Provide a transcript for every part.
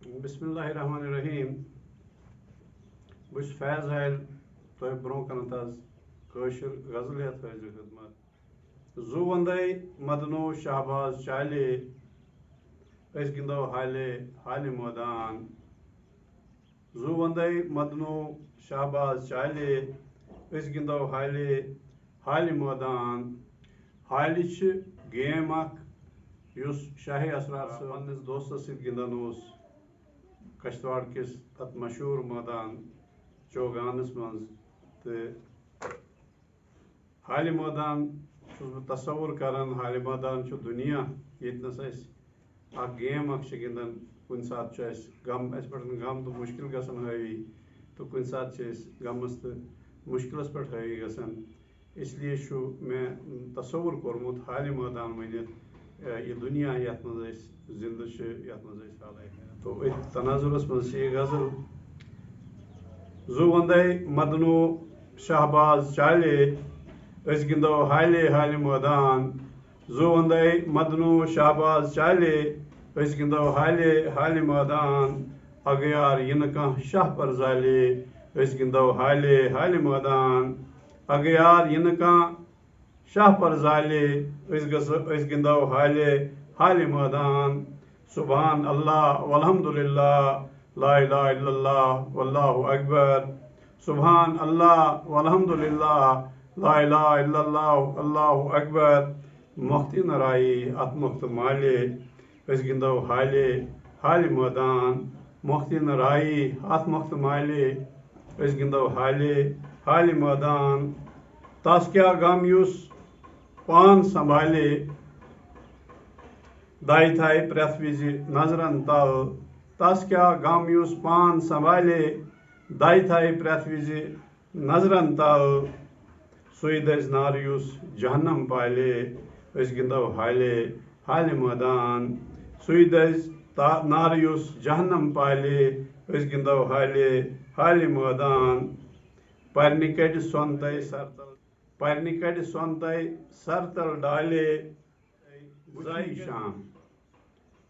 بسم اللہ الرحمن الرحیم بس فیض حیل تہ برو کرن تاز کاشر غزل یت فیض خدمت زو وندے مدنو شہباز چالے اس گندو حالے حال مودان زو وندے مدنو شہباز چالے اس گندو حالے حال مودان حالی چھ گیم اخ یس شاہی اسرار صٲب پنس دوستس ست گندان اوس کشتواڑ کس تت مشہور میدان چوگانس من حال میدان تصور کران حال میدان دنیا یتنس اخ گیم اخ گندان کن سات غم اس پہ غم تو مشکل گھان حاوی تو کن سات غمس تو مشکلس پہ حاوی گھان اس لیے میں تصور کورمت حال میدان ونت یہ دنیا یت مز زندہ یت مز تو تناظرس مز یہ غزل زو وندے مدنو شہباز چالے اس گندو حالے حال میدان زو وندے مدنو شہباز چالے اس گندو حالے حال میدان اگیار ین کان شاہ پر زالے اس گندو حالے حال میدان اگیار ین کان شاہ پر زالے اس گندو حالے حال میدان سبحان اللہ والحمد للہ لا الہ الا اللہ واللہ اکبر سبحان اللہ والحمد للہ لا الہ الا اللہ اللہ اکبر مختی نرائی ات مخت مالے اس گندو حالے حال میدان مختی نرائی ات مخت مالے اس گندو حالے حال میدان تس کیا غم یس پان سنبھالے دائی تھائی پریت وز نظرن تل تس کیا غم یس پان سنبھالے دائی تھائی پریت وز نظرن تل سوئی دز نار یس جہنم پالے اس گندو حالے حال میدان سوئی دز نار یس جہنم پالے اس گندو حالے حال میدان پرنہ کڑ سونتے سرتل پرنہ کڑ سونتے سرتل ڈالے زائی شام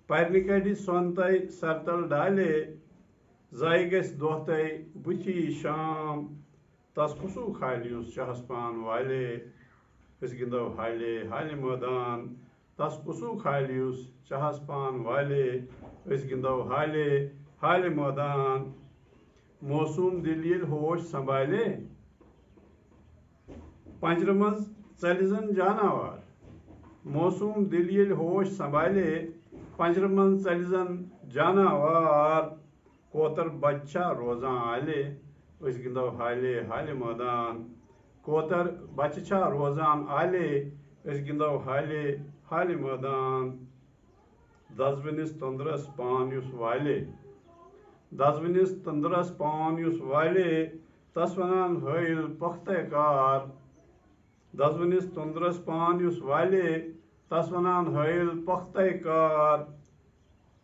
پرنہ کڑ سونتے سرتل ڈالے زائی گس دہتے بچی شام تس کسو کھالے اس چہس پان والے اس گندو حالے حال میدان تس کسو کھالے اس چہس پان والے اس گندو حالے حال میدان موسوم دل یل ہوش سنبھالے پنجر مز ژلہِ زن جاناوار موسوم دل یل ہوش سنبھالے پنجر مز ژلہِ زن جاناوار کوتر بچہ روزان آلے اس گندو حالے حال میدان کوتر بچہ چھا روزان آلے اس گندو حالے حال میدان دزوٕنِس تندرس پان یس والے دزوٕنِس تندرس پان یس والے تس ونان حٲیِل پختہ کار دزوٕنِس تندرس پان یس والے تس ونان حٲیِل پختہ کار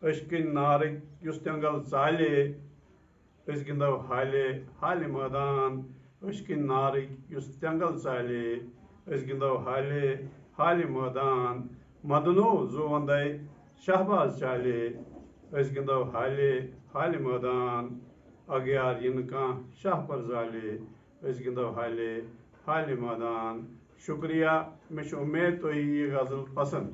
اشکن نارک یس تینگل ژالے اس گندو حالے حال میدان اشکن نارک یس تینگل ژالے اس گندو حالے حال میدان مدنو زو وندے شہباز چالے اس گندو حالے حال میدان اگیار ین کان شاہ پر زالے اس گندو حالے حال میدان شکریہ مے امید تھی یہ غزل پسند